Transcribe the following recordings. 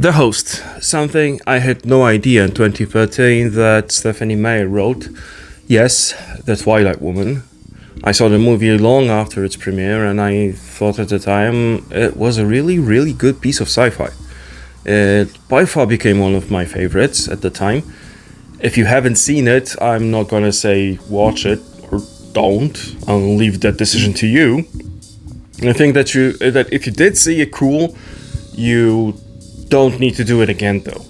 The Host, something I had no idea in 2013 that Stephanie Meyer wrote. Yes, The Twilight Woman. I saw the movie long after its premiere, and I thought at the time it was a really good piece of sci-fi. It by far became one of my favorites at the time. If you haven't seen it, I'm not gonna say watch it or don't. I'll leave that decision to you. And I think that if you did see it, cool. You don't need to do it again, though.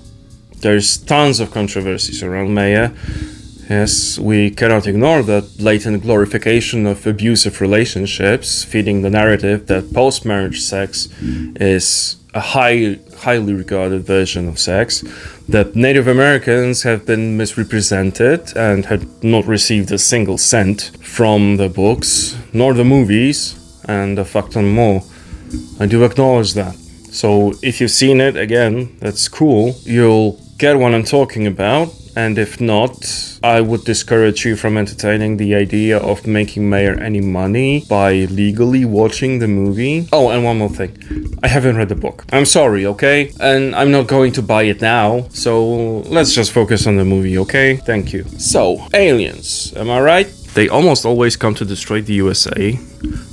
There's tons of controversies around Meyer. Yes, we cannot ignore the blatant glorification of abusive relationships, feeding the narrative that post-marriage sex is a highly regarded version of sex, that Native Americans have been misrepresented and had not received a single cent from the books, nor the movies, and a fuck ton more. I do acknowledge that. So if you've seen it, again, that's cool. You'll get what I'm talking about. And if not, I would discourage you from entertaining the idea of making Meyer any money by legally watching the movie. Oh, and one more thing. I haven't read the book. I'm sorry, okay? And I'm not going to buy it now. So let's just focus on the movie, okay? Thank you. So, aliens, am I right? They almost always come to destroy the USA,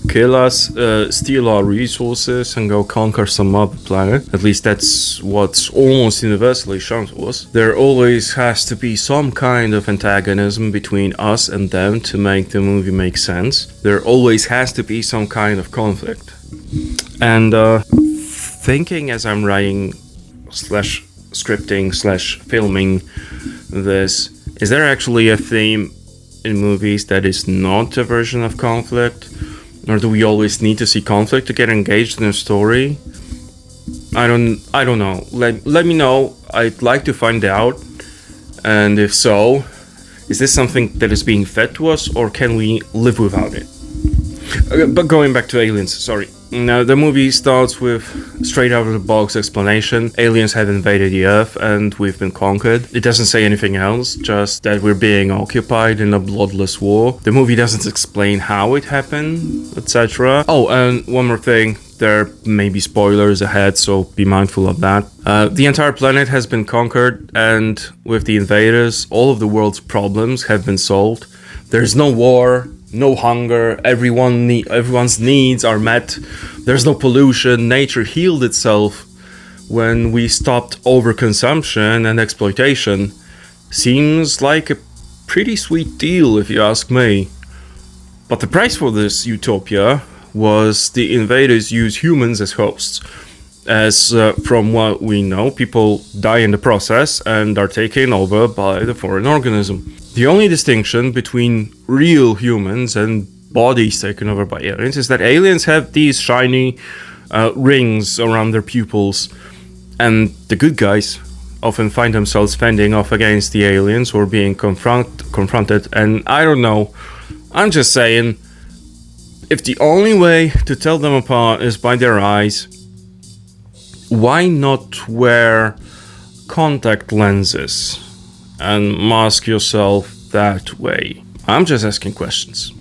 kill us, steal our resources, and go conquer some other planet. At least that's what's almost universally shown to us. There always has to be some kind of antagonism between us and them to make the movie make sense. There always has to be some kind of conflict. And thinking as I'm writing slash scripting slash filming this, is there actually a theme in movies that is not a version of conflict? Or do we always need to see conflict to get engaged in a story? I don't know. Let me know. I'd like to find out. And if so, is this something that is being fed to us, or can we live without it? But going back to aliens, sorry. Now, the movie starts with straight out of the box explanation. Aliens have invaded the Earth and we've been conquered. It doesn't say anything else, just that we're being occupied in a bloodless war. The movie doesn't explain how it happened, etc. Oh, and one more thing. There may be spoilers ahead, so be mindful of that. The entire planet has been conquered, and with the invaders, all of the world's problems have been solved. There's no war, no hunger, everyone's needs are met. There's no pollution. Nature healed itself when we stopped overconsumption and exploitation. Seems like a pretty sweet deal, if you ask me. But the price for this utopia was the invaders use humans as hosts. As from what we know, people die in the process and are taken over by the foreign organism. The only distinction between real humans and bodies taken over by aliens is that aliens have these shiny rings around their pupils, and the good guys often find themselves fending off against the aliens or being confronted. And I don't know, I'm just saying, if the only way to tell them apart is by their eyes, why not wear contact lenses and mask yourself that way? I'm just asking questions.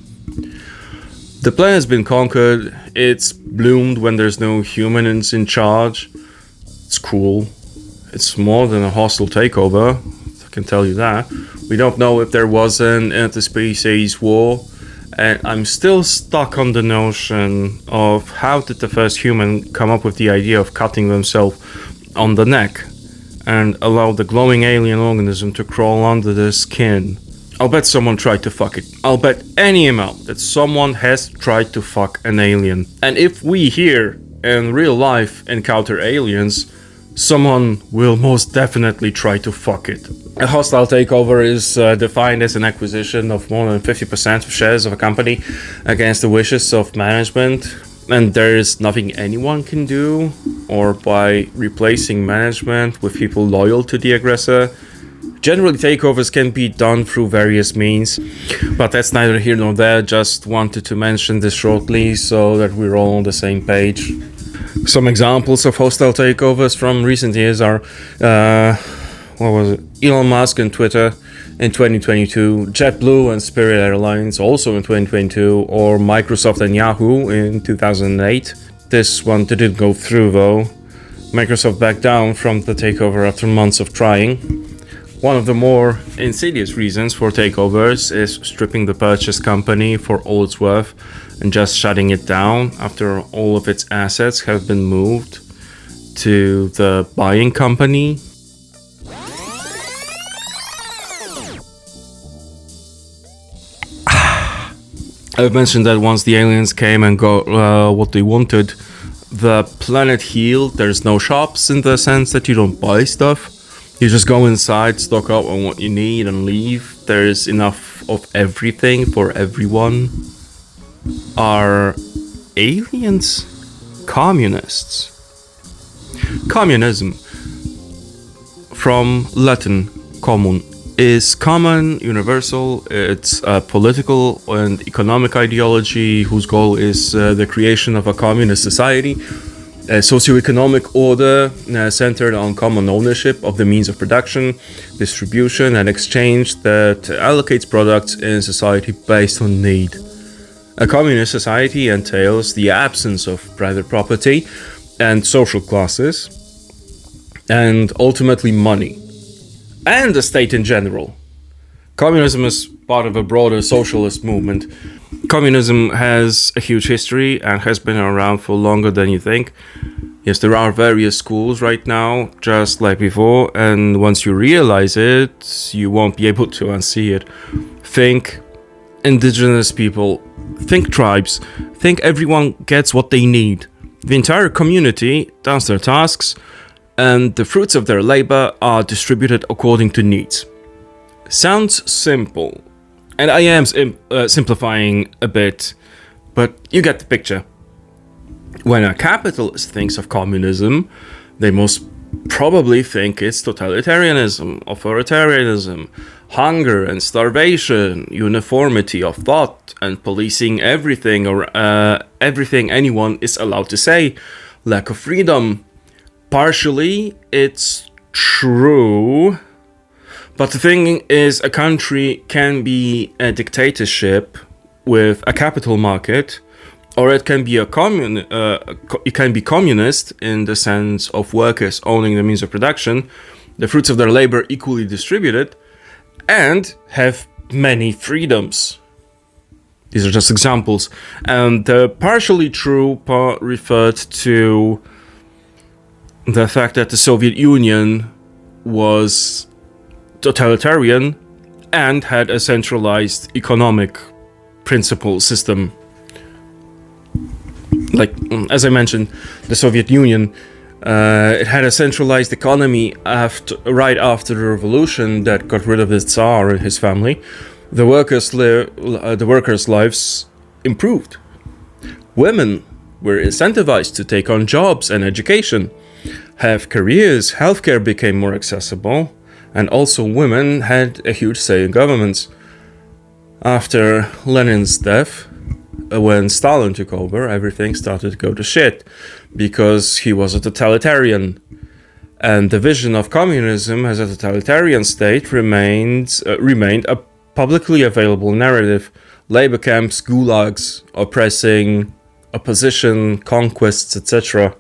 The planet's been conquered. It's bloomed when there's no humans in charge. It's cool. It's more than a hostile takeover, I can tell you that. We don't know if there was an interspecies war. And I'm still stuck on the notion of how did the first human come up with the idea of cutting themselves on the neck and allow the glowing alien organism to crawl under their skin. I'll bet someone tried to fuck it. I'll bet any amount that someone has tried to fuck an alien. And if we here in real life encounter aliens, someone will most definitely try to fuck it. A hostile takeover is defined as an acquisition of more than 50% of shares of a company against the wishes of management, and there is nothing anyone can do, or by replacing management with people loyal to the aggressor. Generally, takeovers can be done through various means, but that's neither here nor there. Just wanted to mention this shortly so that we're all on the same page. Some examples of hostile takeovers from recent years are Elon Musk and Twitter in 2022, JetBlue and Spirit Airlines also in 2022, or Microsoft and Yahoo in 2008. This one didn't go through though. Microsoft backed down from the takeover after months of trying. One of the more insidious reasons for takeovers is stripping the purchased company for all it's worth and just shutting it down after all of its assets have been moved to the buying company. I've mentioned that once the aliens came and got what they wanted, the planet healed. There's no shops in the sense that you don't buy stuff. You just go inside, stock up on what you need and leave. There's enough of everything for everyone. Are aliens communists? Communism, from Latin commun, is common, universal. It's a political and economic ideology whose goal is the creation of a communist society, a socio-economic order centered on common ownership of the means of production, distribution, and exchange that allocates products in society based on need. A communist society entails the absence of private property and social classes, and ultimately money, and the state in general. Communism is part of a broader socialist movement. Communism has a huge history and has been around for longer than you think. Yes, there are various schools right now, just like before, and once you realize it, you won't be able to unsee it. Think indigenous people, think tribes, think everyone gets what they need. The entire community does their tasks, and the fruits of their labor are distributed according to needs. Sounds simple, and I am simplifying a bit, but you get the picture. When a capitalist thinks of communism, they most probably think it's totalitarianism, authoritarianism, hunger and starvation, uniformity of thought, and policing everything or everything anyone is allowed to say, lack of freedom. Partially, it's true, but the thing is, a country can be a dictatorship with a capital market, or it can be it can be communist in the sense of workers owning the means of production, the fruits of their labor equally distributed, and have many freedoms. These are just examples. And the partially true part referred to the fact that the Soviet Union was totalitarian and had a centralized economic principle system. Like, as I mentioned, the Soviet Union, it had a centralized economy right after the revolution that got rid of the Tsar and his family. The workers' lives improved. Women were incentivized to take on jobs and education, have careers, healthcare became more accessible, and also women had a huge say in governments. After Lenin's death, when Stalin took over, everything started to go to shit because he was a totalitarian. And the vision of communism as a totalitarian state remained a publicly available narrative. Labor camps, gulags, oppressing opposition, conquests, etc.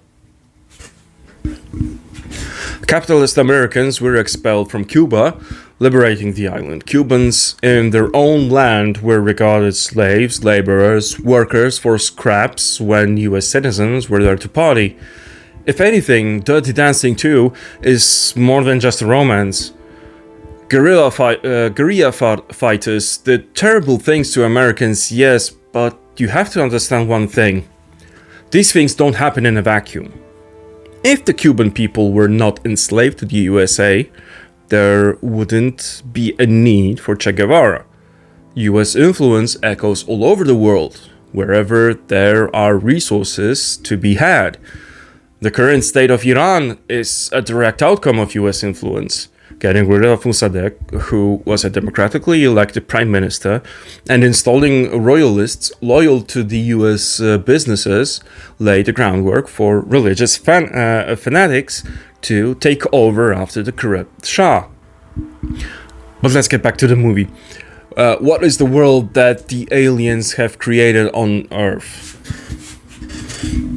Capitalist Americans were expelled from Cuba, liberating the island. Cubans in their own land were regarded as slaves, laborers, workers for scraps when US citizens were there to party. If anything, Dirty Dancing 2 is more than just a romance. Guerrilla fighters did terrible things to Americans, yes, but you have to understand one thing. These things don't happen in a vacuum. If the Cuban people were not enslaved to the USA, there wouldn't be a need for Che Guevara. US influence echoes all over the world, wherever there are resources to be had. The current state of Iran is a direct outcome of US influence. Getting rid of Mossadegh, who was a democratically elected prime minister, and installing royalists loyal to the US businesses laid the groundwork for religious fanatics to take over after the corrupt Shah. But let's get back to the movie. What is the world that the aliens have created on Earth?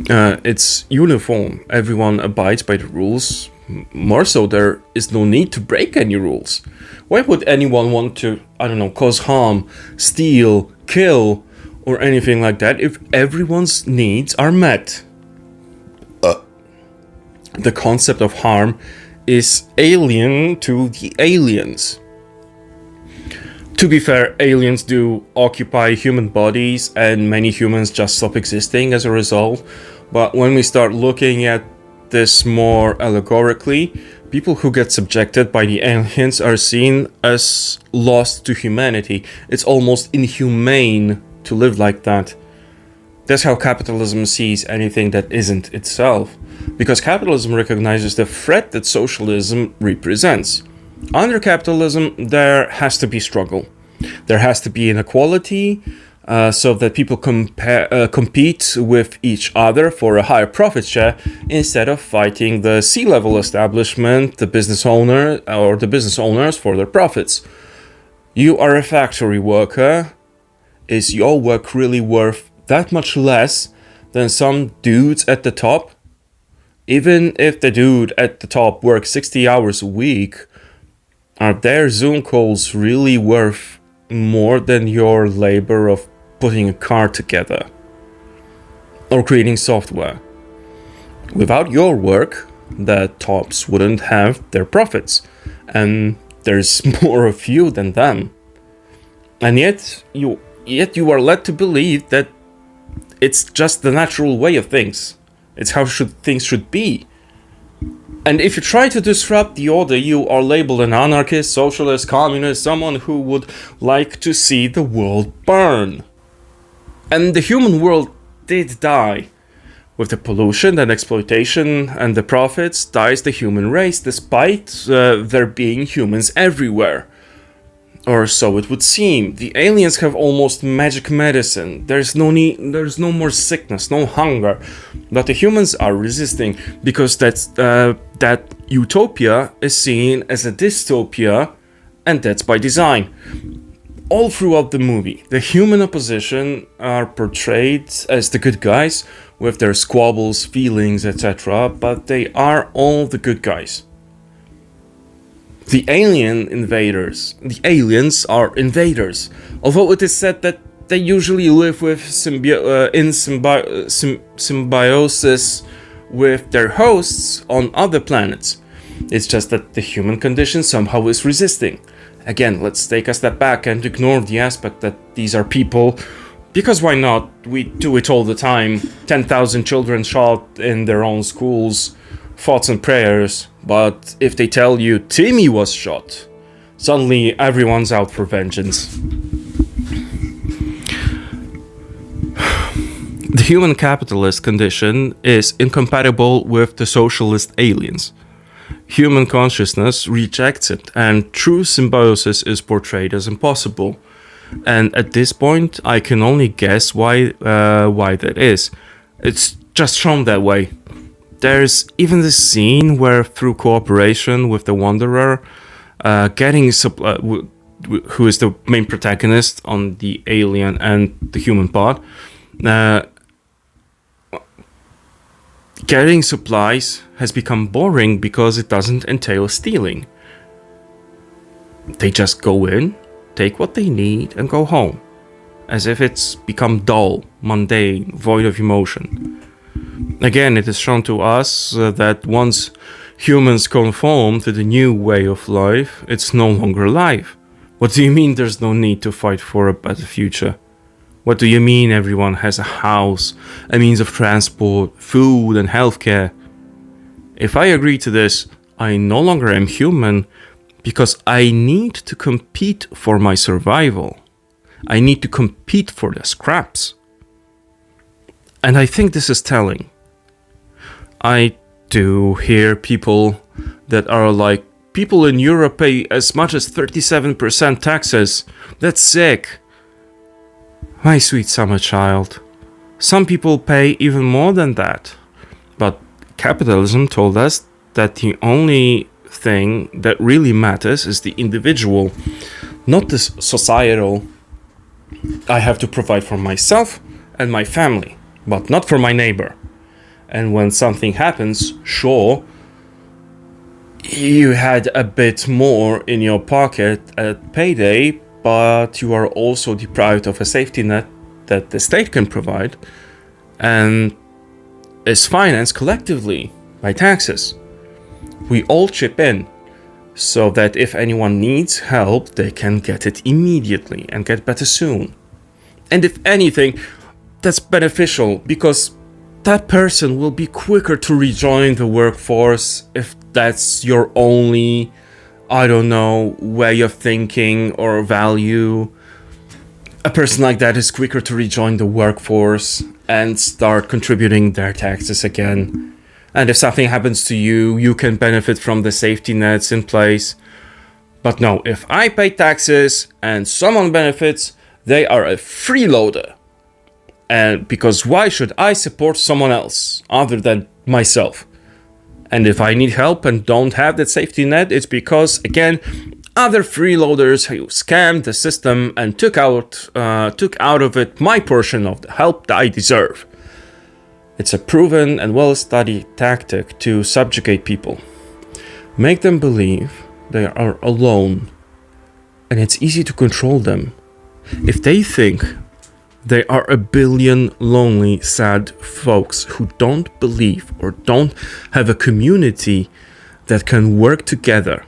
It's uniform. Everyone abides by the rules. More so, there is no need to break any rules. Why would anyone want to, I don't know, cause harm, steal, kill, or anything like that if everyone's needs are met? The concept of harm is alien to the aliens. To be fair, aliens do occupy human bodies, and many humans just stop existing as a result. But when we start looking at this more allegorically, people who get subjected by the aliens are seen as lost to humanity. It's almost inhumane to live like that. That's how capitalism sees anything that isn't itself, because capitalism recognizes the threat that socialism represents. Under capitalism, there has to be struggle. There has to be inequality, so that people compete with each other for a higher profit share instead of fighting the C-level establishment, the business owner, or the business owners for their profits. You are a factory worker. Is your work really worth that much less than some dudes at the top? Even if the dude at the top works 60 hours a week, are their Zoom calls really worth more than your labor of putting a car together or creating software? Without your work, the tops wouldn't have their profits, and there's more of you than them. And yet you are led to believe that it's just the natural way of things. It's how things should be. And if you try to disrupt the order, you are labeled an anarchist, socialist, communist, someone who would like to see the world burn. And the human world did die. With the pollution and exploitation and the profits, dies the human race, despite there being humans everywhere. Or so it would seem. The aliens have almost magic medicine. There's no more sickness, no hunger. But the humans are resisting, because that utopia is seen as a dystopia, and that's by design. All throughout the movie, the human opposition are portrayed as the good guys, with their squabbles, feelings, etc., but they are all the good guys. The aliens are invaders, although it is said that they usually live with symbiosis with their hosts on other planets. It's just that the human condition somehow is resisting. Again, let's take a step back and ignore the aspect that these are people, because why not? We do it all the time. 10,000 children shot in their own schools, thoughts and prayers. But if they tell you Timmy was shot, suddenly everyone's out for vengeance. The human capitalist condition is incompatible with the socialist aliens. Human consciousness rejects it, and true symbiosis is portrayed as impossible. And at this point, I can only guess why that is. It's just shown that way. There's even this scene where, through cooperation with the Wanderer, who is the main protagonist on the alien and the human part, getting supplies has become boring because it doesn't entail stealing. They just go in, take what they need, and go home, as if it's become dull, mundane, void of emotion. Again, it is shown to us that once humans conform to the new way of life, it's no longer life. What do you mean there's no need to fight for a better future? What do you mean everyone has a house, a means of transport, food and healthcare? If I agree to this, I no longer am human, because I need to compete for my survival. I need to compete for the scraps. And I think this is telling. I do hear people that are like, people in Europe pay as much as 37% taxes. That's sick. My sweet summer child. Some people pay even more than that. But capitalism told us that the only thing that really matters is the individual, not the societal. I have to provide for myself and my family, but not for my neighbor. And when something happens, sure, you had a bit more in your pocket at payday, but you are also deprived of a safety net that the state can provide and is financed collectively by taxes. We all chip in so that if anyone needs help, they can get it immediately and get better soon. And if anything, that's beneficial because that person will be quicker to rejoin the workforce if that's your only, I don't know, way of thinking or value. A person like that is quicker to rejoin the workforce and start contributing their taxes again. And if something happens to you, you can benefit from the safety nets in place. But no, if I pay taxes and someone benefits, they are a freeloader. And because why should I support someone else other than myself? And if I need help and don't have that safety net, it's because, again, other freeloaders who scammed the system and took out of it my portion of the help that I deserve. It's a proven and well-studied tactic to subjugate people. Make them believe they are alone, and it's easy to control them. If they think they are a billion lonely, sad folks who don't believe or don't have a community that can work together,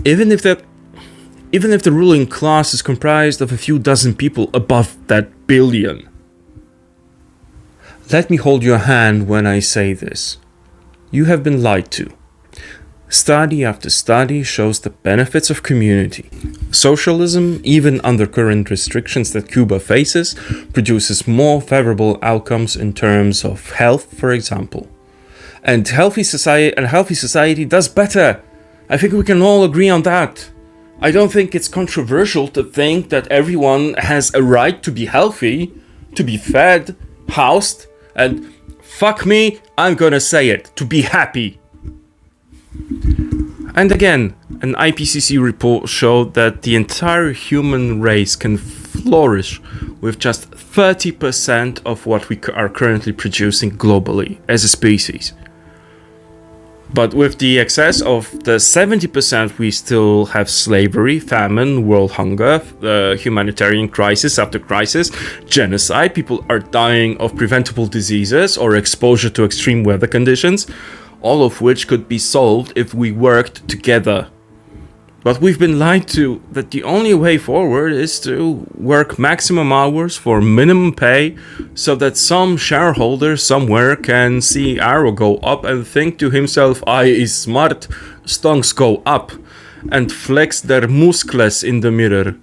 even if the ruling class is comprised of a few dozen people above that billion. Let me hold your hand when I say this. You have been lied to. Study after study shows the benefits of community. Socialism, even under current restrictions that Cuba faces, produces more favorable outcomes in terms of health, for example. And healthy society does better. I think we can all agree on that. I don't think it's controversial to think that everyone has a right to be healthy, to be fed, housed, and fuck me, I'm gonna say it, to be happy. And again, an IPCC report showed that the entire human race can flourish with just 30% of what we are currently producing globally as a species. But with the excess of the 70%, we still have slavery, famine, world hunger, humanitarian crisis after crisis, genocide, people are dying of preventable diseases or exposure to extreme weather conditions, all of which could be solved if we worked together. But we've been lied to that the only way forward is to work maximum hours for minimum pay so that some shareholder somewhere can see arrow go up and think to himself, I is smart, stonks go up, and flex their muscles in the mirror,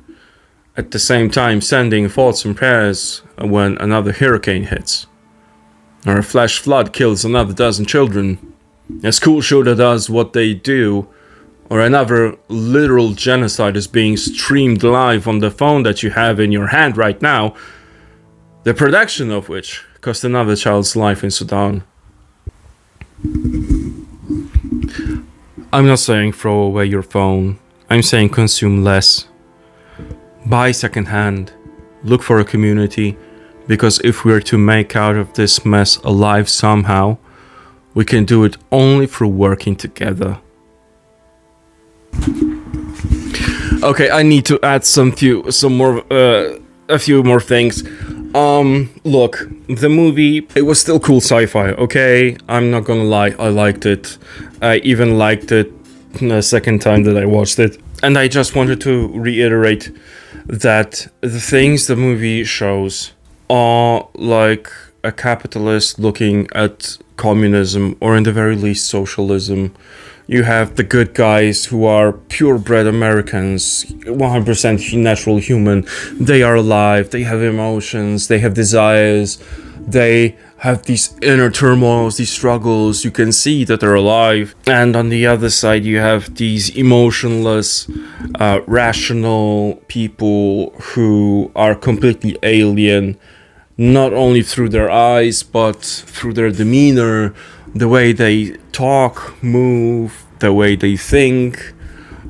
at the same time sending thoughts and prayers when another hurricane hits, or a flash flood kills another dozen children, a school shooter does what they do, or another literal genocide is being streamed live on the phone that you have in your hand right now, the production of which cost another child's life in Sudan. I'm not saying throw away your phone, I'm saying consume less. Buy secondhand, look for a community, because if we're to make out of this mess alive somehow, we can do it only through working together. Okay, I need to add a few more things. Look, the movie, it was still cool sci-fi, okay? I'm not gonna lie, I liked it. I even liked it the second time that I watched it. And I just wanted to reiterate that the things the movie shows are like a capitalist looking at communism, or in the very least socialism. You have the good guys who are purebred Americans, 100% natural human. They are alive, they have emotions, they have desires, they have these inner turmoils, these struggles. You can see that they're alive. And on the other side, you have these emotionless, rational people who are completely alien, not only through their eyes, but through their demeanor, the way they talk, move, the way they think,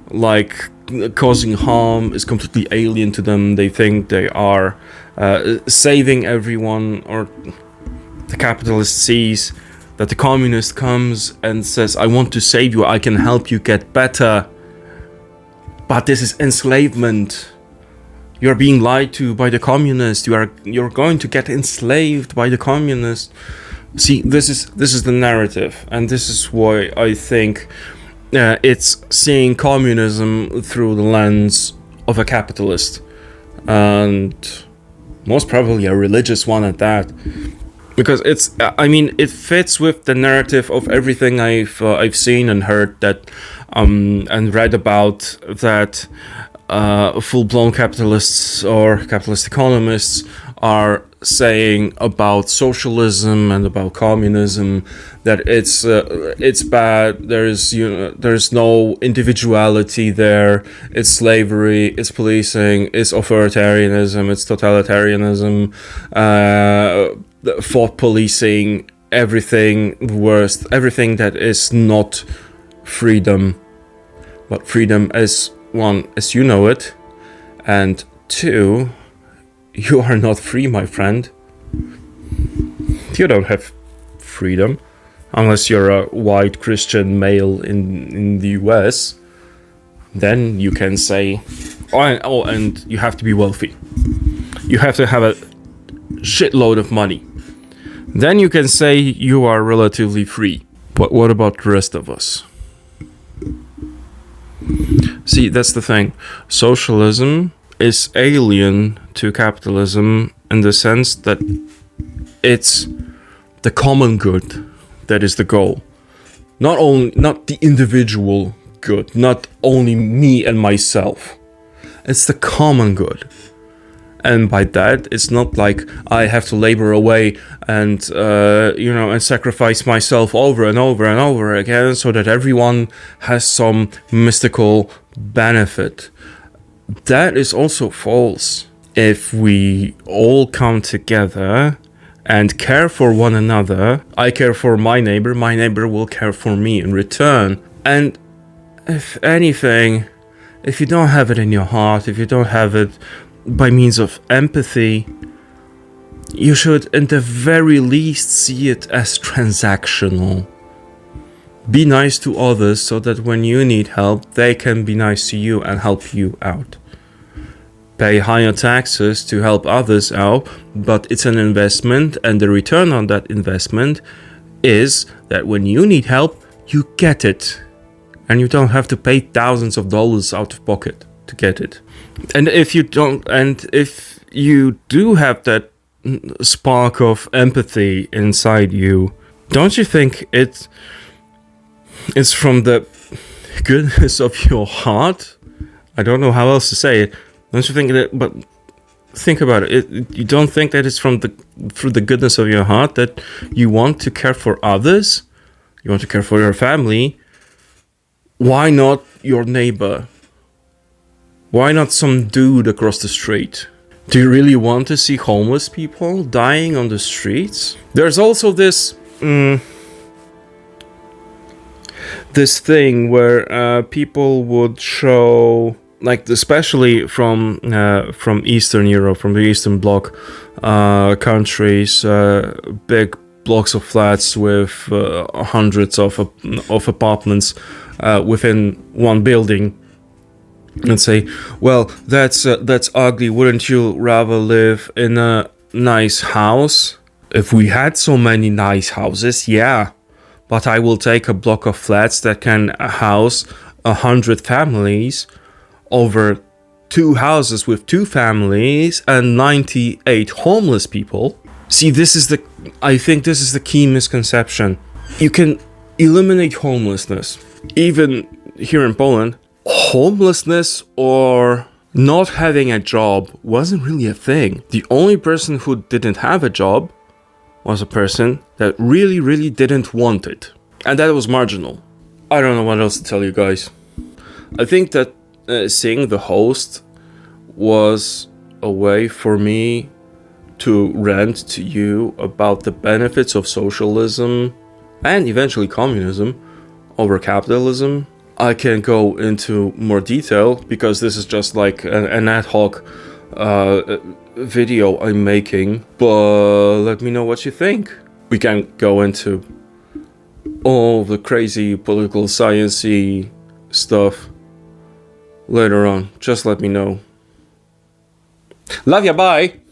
like causing harm is completely alien to them. They think they are saving everyone, or The capitalist sees that the communist comes and says, I want to save you, I can help you get better. But this is enslavement. You're being lied to by the communist. You're going to get enslaved by the communist. See, this is the narrative, and this is why I think it's seeing communism through the lens of a capitalist, and most probably a religious one at that. Because it fits with the narrative of everything I've seen and heard that and read about, that full-blown capitalists or capitalist economists are saying about socialism and about communism, that it's bad. There's no individuality there. It's slavery. It's policing. It's authoritarianism. It's totalitarianism. Thought policing. Everything worst. Everything that is not freedom. But freedom is, one, as you know it, and two, you are not free, my friend. You don't have freedom unless you're a white Christian male in the US. Then you can say, and you have to be wealthy. You have to have a shitload of money. Then you can say you are relatively free. But what about the rest of us? See, that's the thing. Socialism is alien to capitalism in the sense that it's the common good that is the goal. Not the individual good, not only me and myself. It's the common good. And by that, it's not like I have to labor away and and sacrifice myself over and over and over again so that everyone has some mystical benefit. That is also false. If we all come together and care for one another, I care for my neighbor will care for me in return. And if anything, if you don't have it in your heart, if you don't have it by means of empathy, you should at the very least see it as transactional. Be nice to others so that when you need help, they can be nice to you and help you out. Pay higher taxes to help others out, but it's an investment, and the return on that investment is that when you need help, you get it. And you don't have to pay thousands of dollars out of pocket to get it. And if you do have that spark of empathy inside you, don't you think it's from the goodness of your heart? I don't know how else to say it. Don't you think that? But think about it. You don't think that it's through the goodness of your heart that you want to care for others? You want to care for your family? Why not your neighbor? Why not some dude across the street? Do you really want to see homeless people dying on the streets? There's also this thing where people would show, like especially from Eastern Europe, from the Eastern Bloc countries, big blocks of flats with hundreds of apartments within one building. And say, well, that's ugly. Wouldn't you rather live in a nice house? If we had so many nice houses, yeah. But I will take a block of flats that can house 100 families over 2 houses with 2 families and 98 homeless people. See, I think this is the key misconception. You can eliminate homelessness. Even here in Poland, homelessness or not having a job wasn't really a thing. The only person who didn't have a job was a person that really, really didn't want it. And that was marginal. I don't know what else to tell you guys. I think that seeing the host was a way for me to rant to you about the benefits of socialism and eventually communism over capitalism. I can go into more detail because this is just like an ad hoc video I'm making, but let me know what you think. we can go into all the crazy political science-y stuff later on. Just let me know. Love ya, bye!